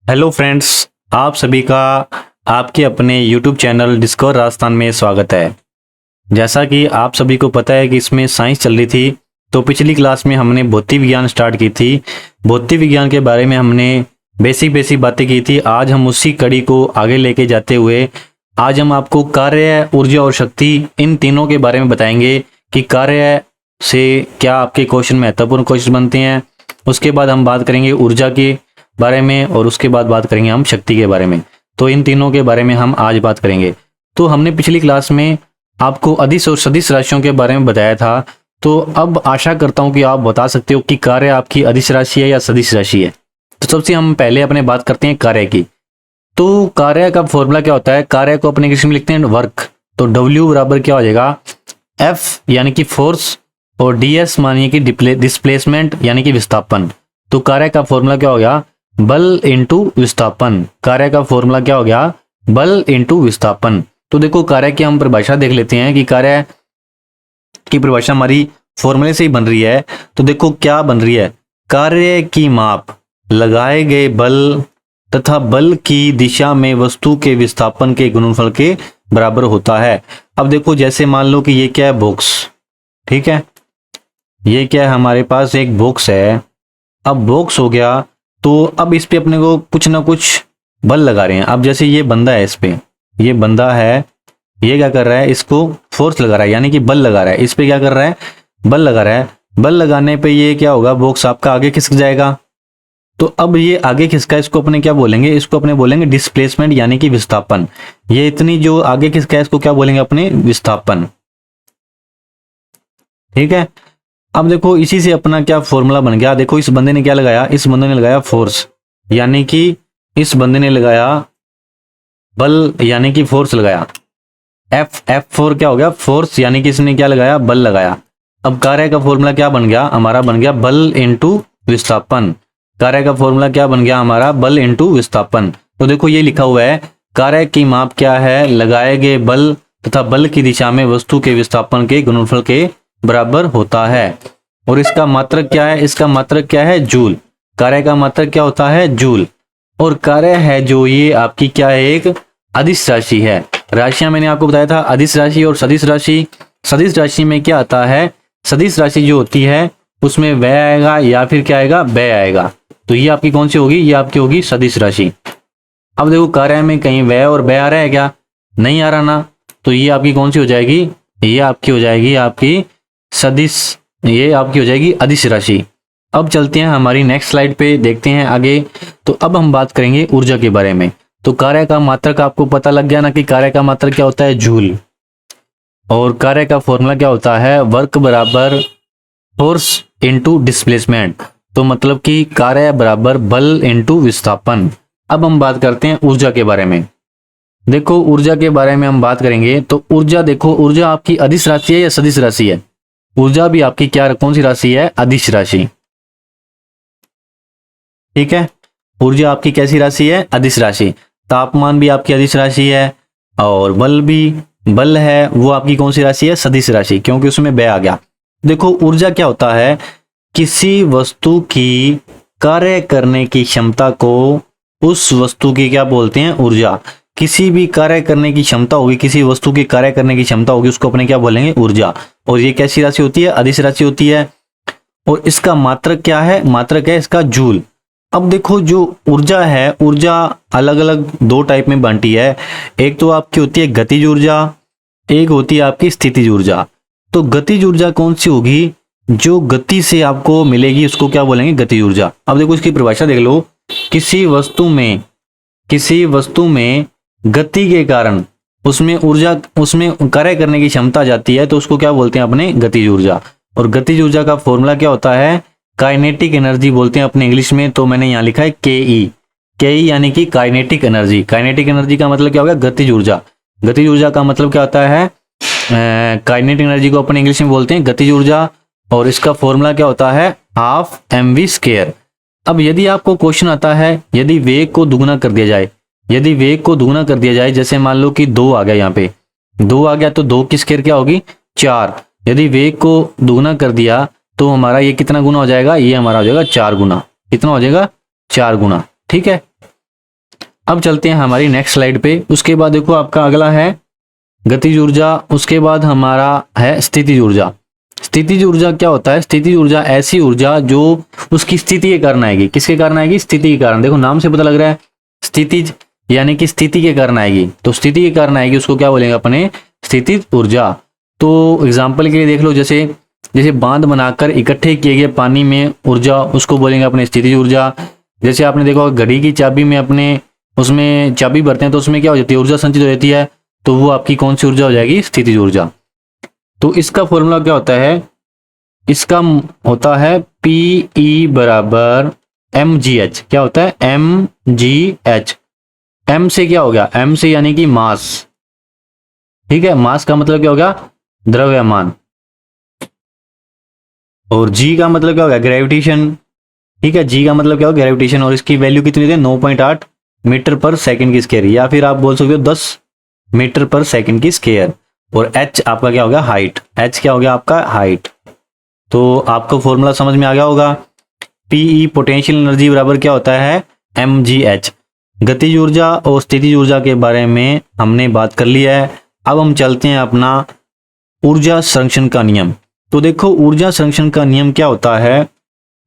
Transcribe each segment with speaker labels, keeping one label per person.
Speaker 1: Hello friends, आप सभी का आपके अपने यूट्यूब चैनल डिस्कवर राजस्थान में स्वागत है। जैसा कि आप सभी को पता है कि इसमें साइंस चल रही थी, तो पिछली क्लास में हमने भौतिक विज्ञान स्टार्ट की थी। भौतिक विज्ञान के बारे में हमने बेसिक बातें की थी। आज हम उसी कड़ी को आगे लेके जाते हुए आज हम आपको कार्य, ऊर्जा और शक्ति, इन तीनों के बारे में बताएंगे कि कार्य से क्या आपके क्वेश्चन महत्वपूर्ण क्वेश्चन बनते हैं। उसके बाद हम बात करेंगे ऊर्जा के बारे में और उसके बाद बात करेंगे हम शक्ति के बारे में। तो इन तीनों के बारे में हम आज बात करेंगे। तो हमने पिछली क्लास में आपको अदिश और सदिश राशियों के बारे में बताया था। तो अब आशा करता हूं कि आप बता सकते हो कि कार्य आपकी अदिश राशि है या सदिश राशि है। तो सबसे हम पहले अपने बात करते हैं कार्य की। तो कार्य का फॉर्मूला क्या होता है? कार्य को अपने इंग्लिश में लिखते हैं वर्क। तो W बराबर क्या हो जाएगा? F यानी कि फोर्स और DS मानिए कि डिस्प्लेसमेंट यानी कि विस्थापन। तो कार्य का फॉर्मूला क्या हो गया? बल इंटू विस्थापन। कार्य का फॉर्मूला क्या हो गया? बल इंटू विस्थापन। तो देखो कार्य की हम परिभाषा देख लेते हैं कि कार्य की परिभाषा हमारी फॉर्मूले से ही बन रही है। तो देखो क्या बन रही है? कार्य की माप लगाए गए बल तथा बल की दिशा में वस्तु के विस्थापन के गुणनफल के बराबर होता है। अब देखो जैसे मान लो कि ये क्या है? बॉक्स। ठीक है, ये क्या है? हमारे पास एक बॉक्स है। अब बॉक्स हो गया, तो अब इस पे अपने को कुछ ना कुछ बल लगा रहे हैं। अब जैसे ये बंदा है, इस पे ये बंदा है, ये क्या कर रहा है? इसको फोर्स लगा रहा है, यानी कि बल लगा रहा है। इस पे क्या कर रहा है? बल लगा रहा है। बल लगाने पे ये क्या होगा? बॉक्स आपका आगे खिसक जाएगा। तो अब ये आगे खिसका, इसको अपने क्या बोलेंगे? इसको अपने बोलेंगे डिस्प्लेसमेंट यानी कि विस्थापन। ये इतनी जो आगे खिसका है इसको क्या बोलेंगे? अपने विस्थापन। ठीक है, अब देखो इसी से अपना क्या फॉर्मूला बन गया। देखो इस बंदे ने क्या लगाया? इस बंदे ने लगाया फोर्स, यानी कि इस बंदे ने लगाया बल, यानी कि फोर्स लगाया। F4 क्या हो गया? फोर्स, यानी कि इसने क्या लगाया? बल लगाया। अब कार्य का फॉर्मूला क्या बन गया? हमारा बन गया बल इंटू विस्थापन। कार्य का फॉर्मूला क्या बन गया? हमारा बल इंटू विस्थापन। तो देखो ये लिखा हुआ है, कार्य की माप क्या है? लगाए गए बल तथा बल की दिशा में वस्तु के विस्थापन के गुणनफल के बराबर होता है। और इसका मात्रक क्या है? इसका मात्रक क्या है? जूल। कार्य का मात्रक क्या होता है? जूल। और कार्य है जो ये आपकी क्या है? एक अदिश राशि है। राशियां मैंने आपको बताया था, अदिश राशि और सदिश राशि। सदिश राशि में क्या आता है? सदिश राशि जो होती है उसमें व्यय आएगा या फिर क्या आएगा? व्यय आएगा। तो ये आपकी कौन सी होगी? ये आपकी होगी सदिश राशि। अब देखो कार्य में कहीं व्यय और व्यय आ रहा है क्या? नहीं आ रहा ना। तो ये आपकी कौन सी हो जाएगी? ये आपकी हो जाएगी आपकी सदिश, ये आपकी हो जाएगी अदिश राशि। अब चलते हैं हमारी नेक्स्ट स्लाइड पे, देखते हैं आगे। तो अब हम बात करेंगे ऊर्जा के बारे में। तो कार्य का मात्रक आपको पता लग गया ना कि कार्य का मात्रक क्या होता है? जूल। और कार्य का फॉर्मूला क्या होता है? वर्क बराबर फोर्स इंटू डिस्प्लेसमेंट। तो मतलब कि कार्य बराबर बल इंटू विस्थापन। अब हम बात करते हैं ऊर्जा के बारे में। देखो ऊर्जा के बारे में हम बात करेंगे तो ऊर्जा, देखो ऊर्जा आपकी अदिश राशि है या सदिश राशि है? ऊर्जा भी आपकी क्या, कौन सी राशि है? अदिश राशि। ठीक है, ऊर्जा आपकी कैसी राशि है? अदिश राशि। तापमान भी आपकी अदिश राशि है और बल भी, बल है वो आपकी कौन सी राशि है? सदिश राशि, क्योंकि उसमें व्यय आ गया। देखो ऊर्जा क्या होता है? किसी वस्तु की कार्य करने की क्षमता को उस वस्तु की क्या बोलते हैं? ऊर्जा। किसी भी कार्य करने की क्षमता होगी, किसी वस्तु की कार्य करने की क्षमता होगी, उसको अपने क्या बोलेंगे? ऊर्जा। और ये कैसी राशि होती है? अदिश राशि होती है। और इसका मात्रक क्या है? मात्रक है इसका जूल। अब देखो जो ऊर्जा है, ऊर्जा अलग अलग दो टाइप में बांटी है। एक तो आपकी होती है गतिज ऊर्जा, एक होती है आपकी स्थितिज ऊर्जा। तो गतिज ऊर्जा कौन सी होगी? जो गति से आपको मिलेगी उसको क्या बोलेंगे? गतिज ऊर्जा। अब देखो इसकी परिभाषा देख लो, किसी वस्तु में गति के कारण उसमें ऊर्जा, उसमें कार्य करने की क्षमता जाती है, तो उसको क्या बोलते हैं? अपने गतिज ऊर्जा। और गतिज ऊर्जा का फॉर्मूला क्या होता है? काइनेटिक एनर्जी बोलते हैं अपने इंग्लिश में। तो मैंने यहाँ लिखा है के ई यानी कि काइनेटिक एनर्जी। काइनेटिक एनर्जी का मतलब क्या होगा? गतिज ऊर्जा। गतिज ऊर्जा का मतलब क्या होता है? काइनेटिक एनर्जी को अपने इंग्लिश में बोलते हैं गतिज ऊर्जा। और इसका फॉर्मूला क्या होता है? Half mv²। अब यदि आपको क्वेश्चन आता है, यदि वेग को दुगना कर दिया जाए, यदि वेग को दुगना कर दिया जाए, जैसे मान लो कि 2 आ गया, यहाँ पे 2 आ गया, तो 2 की स्क्वायर क्या होगी? 4। यदि वेग को दुगना कर दिया तो हमारा ये कितना गुना हो जाएगा? ये हमारा हो जाएगा 4 गुना। कितना हो जाएगा? 4 गुना। ठीक है, अब चलते हैं हमारी नेक्स्ट स्लाइड पे। उसके बाद देखो आपका अगला है गतिज ऊर्जा, उसके बाद हमारा है स्थितिज ऊर्जा। स्थितिज ऊर्जा क्या होता है? स्थितिज ऊर्जा ऐसी ऊर्जा जो उसकी स्थिति के कारण आएगी। किसके कारण आएगी? स्थिति के कारण। देखो नाम से पता लग रहा है स्थितिज यानी कि स्थिति के कारण आएगी, तो स्थिति के कारण आएगी उसको क्या बोलेंगे अपने? स्थितिज ऊर्जा। तो एग्जाम्पल के लिए देख लो, जैसे जैसे बांध बनाकर इकट्ठे किए गए पानी में ऊर्जा, उसको बोलेंगे अपने स्थितिज ऊर्जा। जैसे आपने देखा घड़ी की चाबी में अपने उसमें चाबी भरते हैं तो उसमें क्या हो जाती है? ऊर्जा संचित हो जाती है, तो वो आपकी कौन सी ऊर्जा हो जाएगी? स्थितिज ऊर्जा। तो इसका फॉर्मूला क्या होता है? इसका होता है Pe बराबर mgh। क्या होता है? mgh। m से क्या हो गया? m से यानी कि मास, ठीक है। मास का मतलब क्या हो गया? द्रव्यमान। और g का मतलब क्या हो गया? ग्रेविटेशन, ठीक है। g का मतलब क्या हो? ग्रेविटेशन। और इसकी वैल्यू कितनी है? 9.8 मीटर पर सेकंड की स्क्वायर, या फिर आप बोल सकते हो 10 मीटर पर सेकंड की स्क्वायर। और h आपका क्या हो गया? हाइट। h क्या हो गया आपका? हाइट। तो आपको फॉर्मूला समझ में आ गया होगा। Pe पोटेंशियल एनर्जी बराबर क्या होता है? mgh। गतिज ऊर्जा और स्थितिज ऊर्जा के बारे में हमने बात कर लिया है। अब हम चलते हैं अपना ऊर्जा संरक्षण का नियम। तो देखो ऊर्जा संरक्षण का नियम क्या होता है?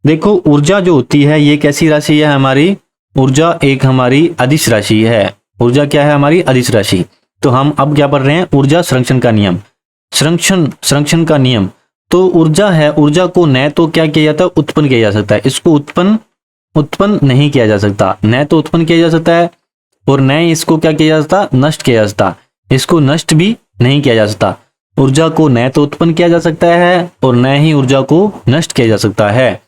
Speaker 1: देखो ऊर्जा जो होती है ये कैसी राशि है हमारी? ऊर्जा एक हमारी अदिश राशि है। ऊर्जा क्या है हमारी? अदिश राशि। तो हम अब क्या पढ़ रहे हैं? ऊर्जा संरक्षण का नियम। संरक्षण का नियम। तो ऊर्जा है, ऊर्जा को न तो क्या किया जाता है? उत्पन्न किया जा सकता है। इसको उत्पन्न नहीं किया जा सकता। न तो उत्पन्न किया जा सकता है और न इसको क्या किया जा सकता? नष्ट किया जा सकता। इसको नष्ट भी नहीं किया जा सकता। ऊर्जा को न तो उत्पन्न किया जा सकता है और न ही ऊर्जा को नष्ट किया जा सकता है।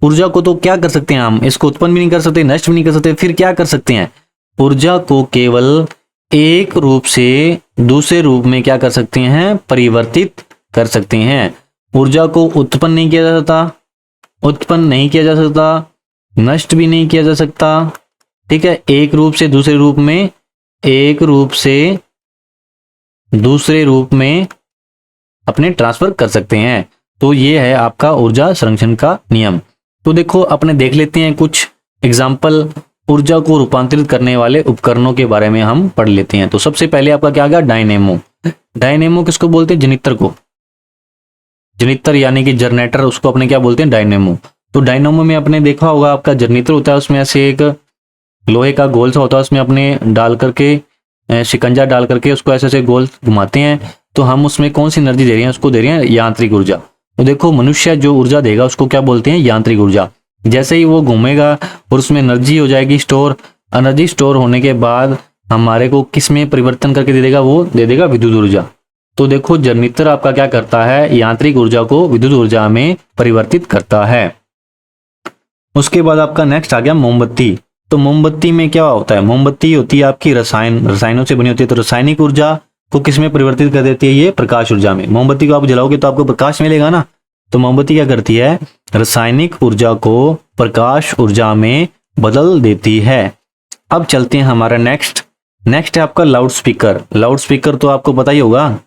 Speaker 1: ऊर्जा को तो क्या कर सकते हैं हम? इसको उत्पन्न भी नहीं कर सकते, नष्ट भी नहीं कर सकते। फिर क्या कर सकते हैं? ऊर्जा को केवल एक रूप से दूसरे रूप में क्या कर सकते हैं? परिवर्तित कर सकते हैं। ऊर्जा को उत्पन्न नहीं किया जा सकता, उत्पन्न नहीं किया जा सकता, नष्ट भी नहीं किया जा सकता, ठीक है। एक रूप से दूसरे रूप में, एक रूप से दूसरे रूप में अपने ट्रांसफर कर सकते हैं। तो ये है आपका ऊर्जा संरक्षण का नियम। तो देखो अपने देख लेते हैं कुछ एग्जाम्पल। ऊर्जा को रूपांतरित करने वाले उपकरणों के बारे में हम पढ़ लेते हैं। तो सबसे पहले आपका क्या आ गया? डायनेमो। डायनेमो किसको बोलते हैं? जनित्र को। जनित्र यानी कि जनरेटर, उसको अपने क्या बोलते हैं? डायनेमो। तो डायनेमो में अपने देखा होगा आपका जनित्र होता है, उसमें ऐसे एक लोहे का गोल सा होता है, उसमें अपने डाल करके शिकंजा डाल करके उसको ऐसे ऐसे गोल घुमाते हैं। तो हम उसमें कौन सी एनर्जी दे रहे हैं? उसको दे रहे हैं यांत्रिक ऊर्जा। तो देखो मनुष्य जो ऊर्जा देगा उसको क्या बोलते हैं? यांत्रिक ऊर्जा। जैसे ही वो घूमेगा और उसमें एनर्जी हो जाएगी स्टोर, एनर्जी स्टोर होने के बाद हमारे को किस में परिवर्तन करके दे देगा? वो दे देगा विद्युत ऊर्जा। तो देखो जनरेटर आपका क्या करता है? यांत्रिक ऊर्जा को विद्युत ऊर्जा में परिवर्तित करता है। उसके बाद आपका नेक्स्ट आ गया मोमबत्ती। तो मोमबत्ती में क्या होता है? मोमबत्ती होती है आपकी रसायनों से बनी होती है। तो रासायनिक ऊर्जा को किस में परिवर्तित कर देती है? ये प्रकाश ऊर्जा में। मोमबत्ती को आप जलाओगे तो आपको प्रकाश मिलेगा ना। तो मोमबत्ती क्या करती है? रासायनिक ऊर्जा को प्रकाश ऊर्जा में बदल देती है। अब चलते हैं हमारा नेक्स्ट है आपका लाउड स्पीकर। लाउड स्पीकर तो आपको पता ही होगा।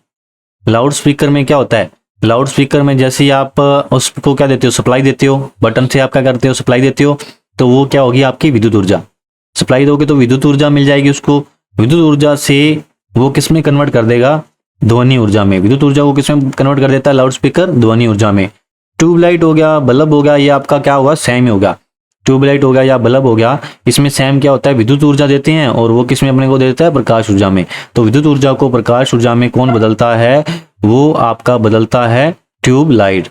Speaker 1: लाउड स्पीकर में क्या होता है? लाउड स्पीकर में जैसे आप उसको क्या देते हो? सप्लाई देते हो, बटन से आप क्या करते हो? सप्लाई देते हो। तो वो क्या होगी? आपकी विद्युत ऊर्जा। सप्लाई दोगे तो विद्युत ऊर्जा मिल जाएगी उसको। विद्युत ऊर्जा से वो किस में कन्वर्ट कर देगा? ध्वनि ऊर्जा में। विद्युत ऊर्जा को किस में कन्वर्ट कर देता है लाउड स्पीकर? ध्वनि ऊर्जा में। ट्यूबलाइट हो गया, बल्ब हो गया, ये आपका क्या होगा? सेम हो गया। ट्यूबलाइट हो गया या बल्ब हो गया, इसमें सेम क्या होता है? विद्युत ऊर्जा देते हैं और वो किस में अपने को देता है? प्रकाश ऊर्जा में। तो विद्युत ऊर्जा को प्रकाश ऊर्जा में कौन बदलता है? वो आपका बदलता है ट्यूबलाइट।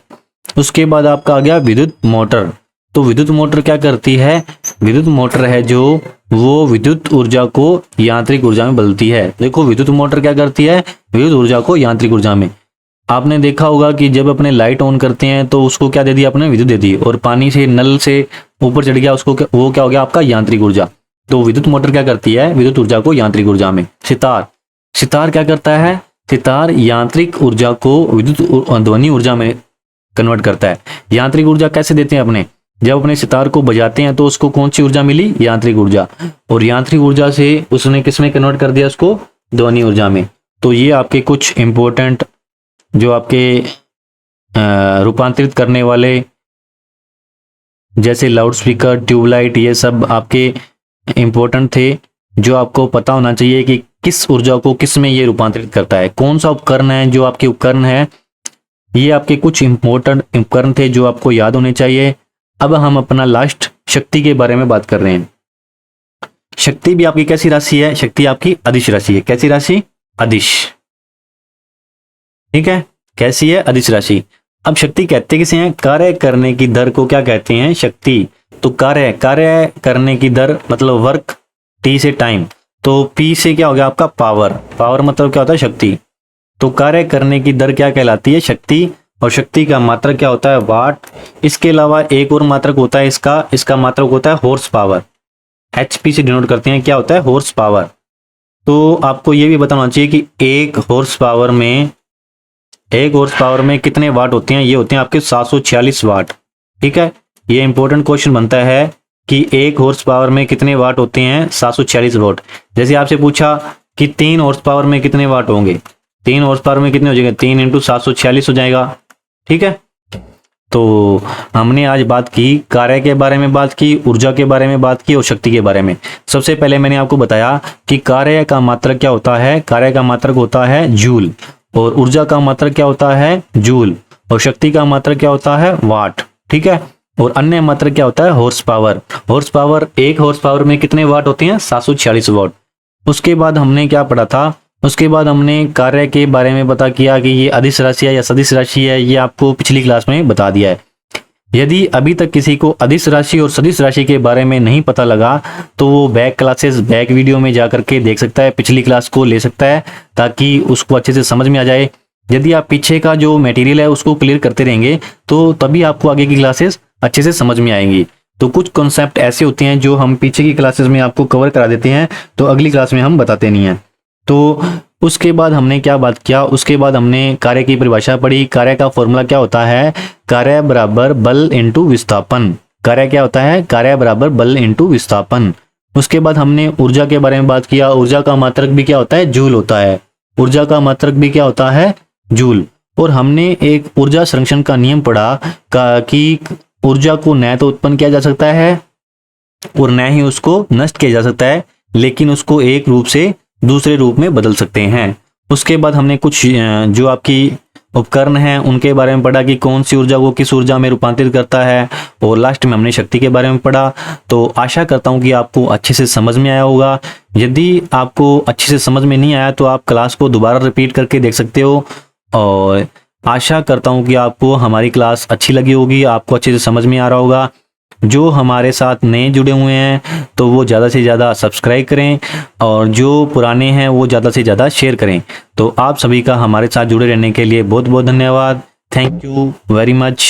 Speaker 1: उसके बाद आपका आ गया विद्युत मोटर। तो विद्युत मोटर क्या करती है? विद्युत मोटर है जो वो विद्युत ऊर्जा को यांत्रिक ऊर्जा में बदलती है। देखो विद्युत मोटर क्या करती है? विद्युत ऊर्जा को यांत्रिक ऊर्जा में। आपने देखा होगा कि जब अपने लाइट ऑन करते हैं तो उसको क्या दे दिया? आपने विद्युत दे दी। और पानी से नल से ऊपर चढ़ गया उसको वो क्या हो गया? आपका यांत्रिक ऊर्जा। तो विद्युत मोटर क्या करती है? विद्युत ऊर्जा को यांत्रिक ऊर्जा में। सितार क्या करता है? सितार यांत्रिक ऊर्जा को विद्युत ध्वनि ऊर्जा में कन्वर्ट करता है। यांत्रिक ऊर्जा कैसे देते हैं अपने? जब अपने सितार को बजाते हैं तो उसको कौन सी ऊर्जा मिली? यांत्रिक ऊर्जा। और यांत्रिक ऊर्जा से उसने किस में कन्वर्ट कर दिया? उसको ध्वनि ऊर्जा में। तो ये आपके कुछ इंपॉर्टेंट जो आपके रूपांतरित करने वाले जैसे लाउड स्पीकर, ट्यूबलाइट, ये सब आपके इंपॉर्टेंट थे। जो आपको पता होना चाहिए कि किस ऊर्जा को किस में ये रूपांतरित करता है, कौन सा उपकरण है। जो आपके उपकरण है ये आपके कुछ इंपॉर्टेंट उपकरण थे जो आपको याद होने चाहिए। अब हम अपना लास्ट शक्ति के बारे में बात कर रहे हैं। शक्ति भी आपकी कैसी राशि है? शक्ति आपकी अदिश राशि है। कैसी राशि? अदिश। ठीक है, कैसी है? अदिश राशि। अब शक्ति कहते किसे हैं? कार्य करने की दर को क्या कहते हैं? शक्ति। तो कार्य करने की दर मतलब वर्क, टी से टाइम, तो पी से क्या हो गया आपका? पावर। पावर मतलब क्या होता है? शक्ति। तो कार्य करने की दर क्या कहलाती है? शक्ति। और शक्ति का मात्रक क्या होता है? वाट। इसके अलावा एक और मात्रक होता है इसका मात्रक होता है हॉर्स पावर। एचपी से डिनोट करते हैं। क्या होता है? Horse power. तो आपको यह भी बताना चाहिए कि एक हॉर्स पावर में कितने वाट होते हैं? ये होते हैं आपके 746 वाट। ठीक है, ये इंपॉर्टेंट क्वेश्चन बनता है कि एक हॉर्स पावर में कितने वाट होते हैं? 746 वाट। जैसे आपसे पूछा कि 3 हॉर्स पावर में कितने वाट होंगे? 3 हॉर्स पावर में कितने हो जाएंगे? 3 × 746 हो जाएगा। ठीक है, तो हमने आज बात की कार्य के बारे में, बात की ऊर्जा के बारे में, बात की और शक्ति के बारे में। सबसे पहले मैंने आपको बताया कि कार्य का मात्रक क्या होता है? कार्य का मात्रक होता है जूल, और ऊर्जा का मात्रक क्या होता है? जूल, और शक्ति का मात्रक क्या होता है? वाट। ठीक है, और अन्य मात्रक क्या होता है? Horse power. हॉर्स पावर, एक हॉर्स पावर में कितने वाट होते हैं? 746 वाट। उसके बाद हमने क्या पढ़ा था? उसके बाद हमने कार्य के बारे में पता किया कि ये अदिश राशि है या सदिश राशि है, ये आपको पिछली क्लास में बता दिया है। यदि अभी तक किसी को अदिश राशि और सदिश राशि के बारे में नहीं पता लगा तो वो बैक वीडियो में जा करके देख सकता है, पिछली क्लास को ले सकता है ताकि उसको अच्छे से समझ में आ जाए। यदि आप पीछे का जो मटेरियल है उसको क्लियर करते रहेंगे तो तभी आपको आगे की क्लासेस अच्छे से समझ में आएंगी। तो कुछ कॉन्सेप्ट ऐसे होते हैं जो हम पीछे की क्लासेस में आपको कवर करा देते हैं, तो अगली क्लास में हम बताते नहीं हैं। तो उसके बाद हमने क्या बात किया? उसके बाद हमने कार्य की परिभाषा पढ़ी। कार्य का फॉर्मूला क्या होता है? कार्य बराबर बल इंटू विस्थापन। कार्य क्या होता है? कार्य बराबर बल इंटू विस्थापन। उसके बाद हमने ऊर्जा के बारे में बात किया। ऊर्जा का मात्रक भी क्या होता है? जूल होता है। ऊर्जा का मात्रक भी क्या होता है? जूल। और हमने एक ऊर्जा संरक्षण का नियम पढ़ा कि ऊर्जा को न तो उत्पन्न किया जा सकता है और न ही उसको नष्ट किया जा सकता है, लेकिन उसको एक रूप से दूसरे रूप में बदल सकते हैं। उसके बाद हमने कुछ जो आपकी उपकरण हैं उनके बारे में पढ़ा कि कौन सी ऊर्जा को किस ऊर्जा में रूपांतरित करता है, और लास्ट में हमने शक्ति के बारे में पढ़ा। तो आशा करता हूं कि आपको अच्छे से समझ में आया होगा। यदि आपको अच्छे से समझ में नहीं आया तो आप क्लास को दोबारा रिपीट करके देख सकते हो, और आशा करता हूं कि आपको हमारी क्लास अच्छी लगी होगी, आपको अच्छे से समझ में आ रहा होगा। जो हमारे साथ नए जुड़े हुए हैं तो वो ज़्यादा से ज़्यादा सब्सक्राइब करें, और जो पुराने हैं वो ज़्यादा से ज़्यादा शेयर करें। तो आप सभी का हमारे साथ जुड़े रहने के लिए बहुत बहुत धन्यवाद। Thank you very much.